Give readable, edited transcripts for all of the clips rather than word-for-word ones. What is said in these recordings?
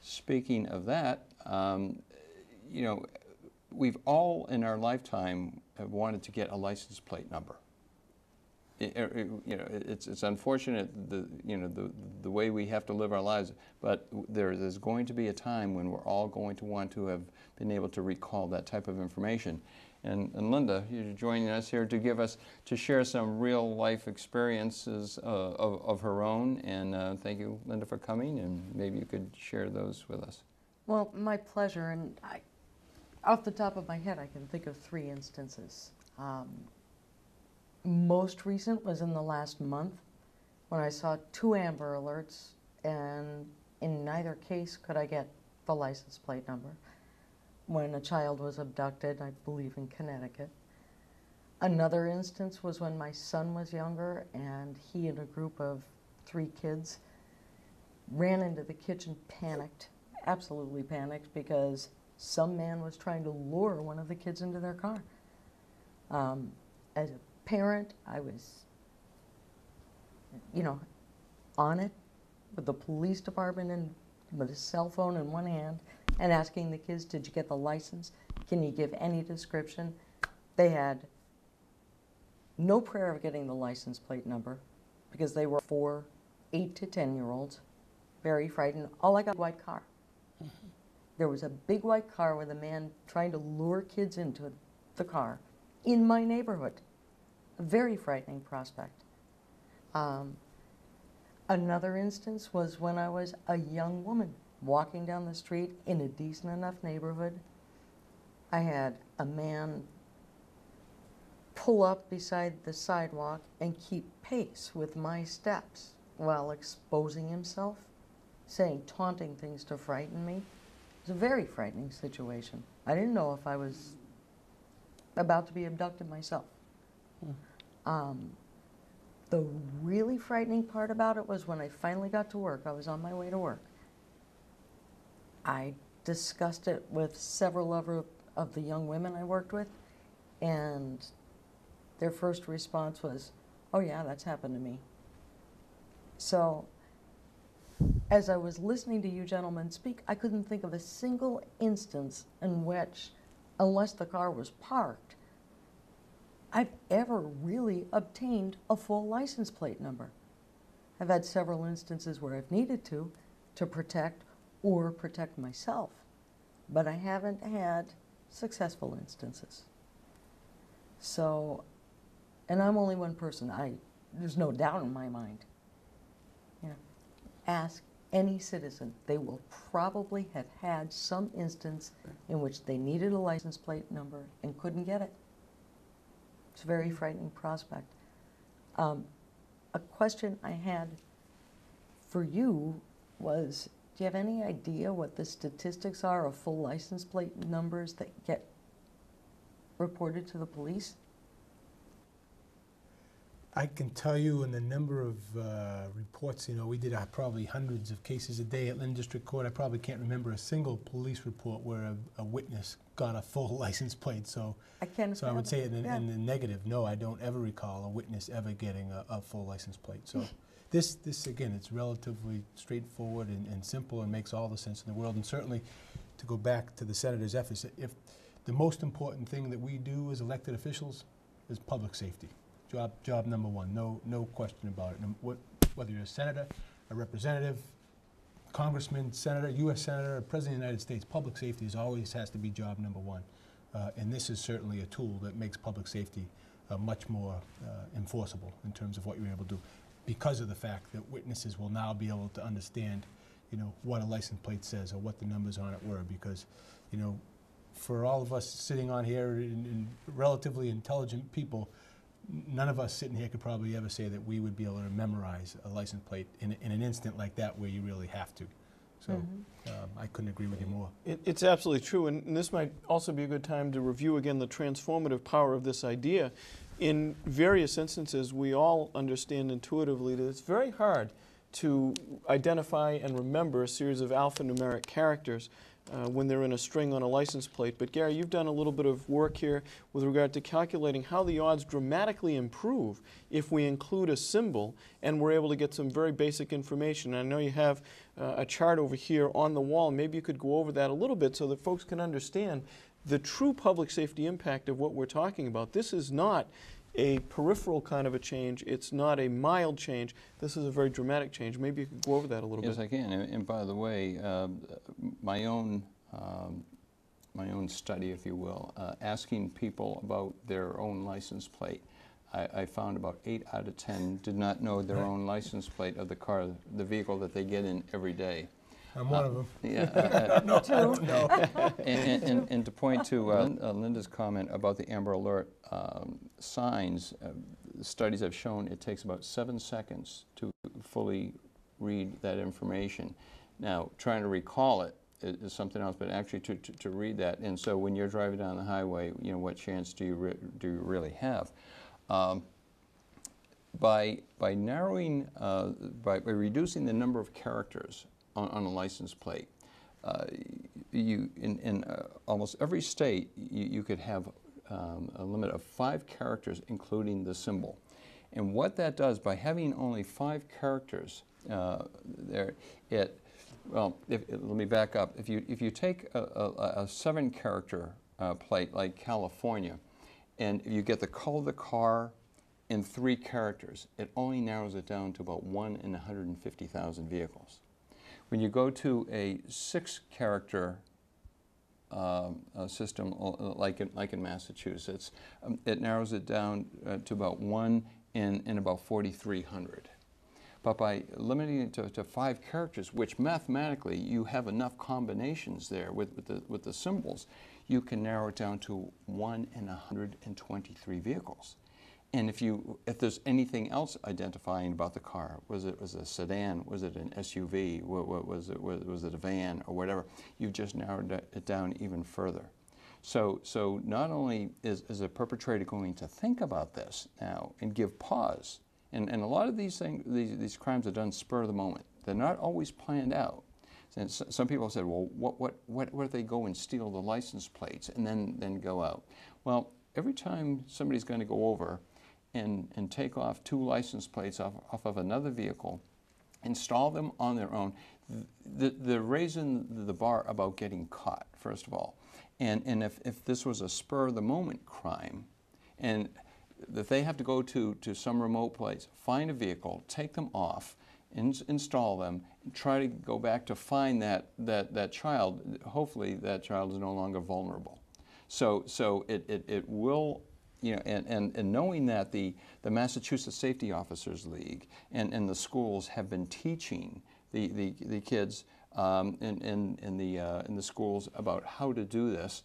speaking of that, you know, we've all in our lifetime have wanted to get a license plate number. You know, it's unfortunate the way we have to live our lives, but there's going to be a time when we're all going to want to have been able to recall that type of information. And Linda, you're joining us here to share some real life experiences of her own. And thank you, Linda, for coming. And maybe you could share those with us. Well, my pleasure. And off the top of my head, I can think of 3 instances. Most recent was in the last month when I saw 2 Amber Alerts, and in neither case could I get the license plate number. When a child was abducted, I believe in Connecticut. Another instance was when my son was younger, and he and a group of 3 kids ran into the kitchen, panicked, absolutely panicked, because some man was trying to lure one of the kids into their car. As a parent, I was, you know, on it with the police department and with a cell phone in one hand and asking the kids, did you get the license? Can you give any description? They had no prayer of getting the license plate number because they were 4, 8 to 10-year-olds, very frightened. All I got was a white car. Mm-hmm. There was a big white car with a man trying to lure kids into the car in my neighborhood. A very frightening prospect. Another instance was when I was a young woman walking down the street in a decent enough neighborhood. I had a man pull up beside the sidewalk and keep pace with my steps while exposing himself, saying taunting things to frighten me. It was a very frightening situation. I didn't know if I was about to be abducted myself. The really frightening part about it was when I finally got to work. I was on my way to work. I discussed it with several of the young women I worked with, and their first response was, oh yeah, that's happened to me. So as I was listening to you gentlemen speak, I couldn't think of a single instance in which, unless the car was parked, I've ever really obtained a full license plate number. I've had several instances where I've needed to protect or protect myself, but I haven't had successful instances. So, and I'm only one person. There's no doubt in my mind. You know, ask any citizen. They will probably have had some instance in which they needed a license plate number and couldn't get it. It's a very frightening prospect. A question I had for you was, do you have any idea what the statistics are of full license plate numbers that get reported to the police? I can tell you in the number of reports, you know, we did probably hundreds of cases a day at Lynn District Court. I probably can't remember a single police report where a witness got a full license plate. So I would say in the negative, no, I don't ever recall a witness ever getting a full license plate. So this again, it's relatively straightforward and simple and makes all the sense in the world. And certainly, to go back to the Senator's efforts, if the most important thing that we do as elected officials is public safety. Job number one, no question about it. Whether you're a senator, a representative, congressman, senator, U.S. senator, or president of the United States, public safety always has to be job number one. And this is certainly a tool that makes public safety much more enforceable in terms of what you're able to do, because of the fact that witnesses will now be able to understand, you know, what a license plate says or what the numbers on it were. Because, you know, for all of us sitting on here and relatively intelligent people, none of us sitting here could probably ever say that we would be able to memorize a license plate in an instant like that where you really have to. So I couldn't agree with you more. It's absolutely true, and this might also be a good time to review again the transformative power of this idea. In various instances, we all understand intuitively that it's very hard to identify and remember a series of alphanumeric characters when they're in a string on a license plate. But Gary, you've done a little bit of work here with regard to calculating how the odds dramatically improve if we include a symbol and we're able to get some very basic information. I know you have a chart over here on the wall. Maybe you could go over that a little bit so that folks can understand the true public safety impact of what we're talking about. This is not a peripheral kind of a change. It's not a mild change. This is a very dramatic change. Maybe you could go over that a little bit. Yes, I can. And by the way, my own study, if you will, asking people about their own license plate, I found about 8 out of 10 did not know their own license plate of the car, the vehicle that they get in every day. I'm one of them. Yeah. Me too. No. And to point to Linda's comment about the Amber Alert signs, studies have shown it takes about 7 seconds to fully read that information. Now, trying to recall it is something else, but actually to read that. And so when you're driving down the highway, you know, what chance do you really have? By narrowing, by reducing the number of characters on a license plate, in almost every state, you could have a limit of 5 characters, including the symbol. And what that does, by having only 5 characters there, well, let me back up. If you take a 7-character plate like California, and you get the color of the car in 3 characters, it only narrows it down to about 1 in 150,000 vehicles. When you go to a 6-character system, like in Massachusetts, it narrows it down to about 1 in about 4,300. But by limiting it to 5 characters, which mathematically you have enough combinations there with the symbols, you can narrow it down to 1 in 123 vehicles. And if there's anything else identifying about the car, was it a sedan, was it an SUV, was it a van or whatever, you've just narrowed it down even further. So not only is a perpetrator going to think about this now and give pause, and a lot of these these crimes are done spur of the moment. They're not always planned out. And some people have said, well, what if they go and steal the license plates and then go out? Well, every time somebody's going to go over and take off 2 license plates off of another vehicle, install them on their own, they're raising the bar about getting caught, first of all. And if this was a spur-of-the-moment crime, and if they have to go to some remote place, find a vehicle, take them off, install them, and try to go back to find that child, hopefully that child is no longer vulnerable. So it will, you know, and knowing that the Massachusetts Safety Officers League and the schools have been teaching the kids in the schools about how to do this,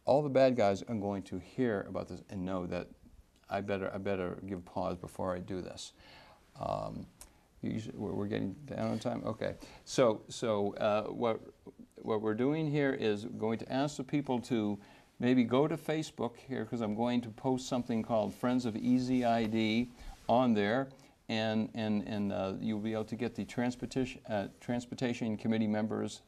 all the bad guys are going to hear about this and know that I better give pause before I do this. We're getting down on time? Okay. So what we're doing here is going to ask the people to maybe go to Facebook here, because I'm going to post something called Friends of Easy ID on there, and you'll be able to get the Transportation Committee members'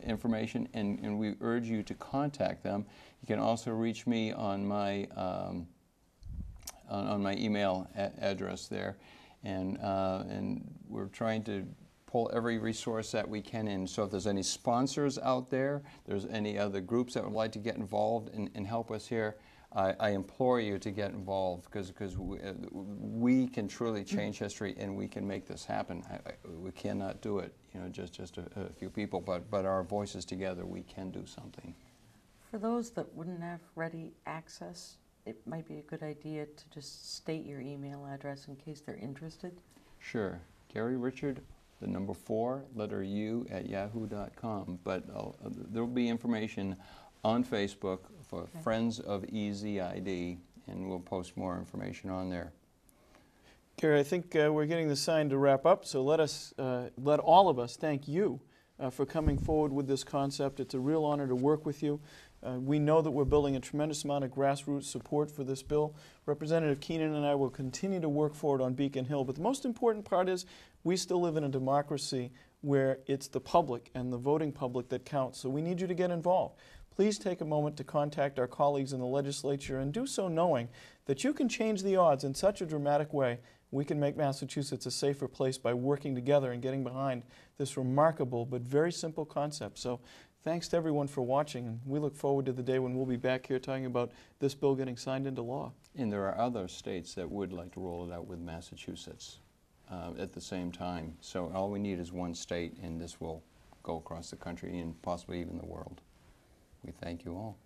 information, and we urge you to contact them. You can also reach me on my email address there, and we're trying to pull every resource that we can in. So if there's any sponsors out there, there's any other groups that would like to get involved and help us here, I implore you to get involved, because we can truly change history and we can make this happen. We cannot do it, you know, just a few people, but our voices together, we can do something. For those that wouldn't have ready access, it might be a good idea to just state your email address in case they're interested. Sure. Gary Richard, the number 4, letter U, @yahoo.com. But there will be information on Facebook for Friends of Easy ID, and we'll post more information on there. Gary, I think we're getting the sign to wrap up, so let all of us thank you for coming forward with this concept. It's a real honor to work with you. We know that we're building a tremendous amount of grassroots support for this bill. Representative Keenan and I will continue to work forward on Beacon Hill, but the most important part is we still live in a democracy where it's the public and the voting public that counts, so we need you to get involved. Please take a moment to contact our colleagues in the legislature, and do so knowing that you can change the odds in such a dramatic way we can make Massachusetts a safer place by working together and getting behind this remarkable but very simple concept. So thanks to everyone for watching, and we look forward to the day when we'll be back here talking about this bill getting signed into law. And there are other states that would like to roll it out with Massachusetts at the same time. So all we need is one state, and this will go across the country and possibly even the world. We thank you all.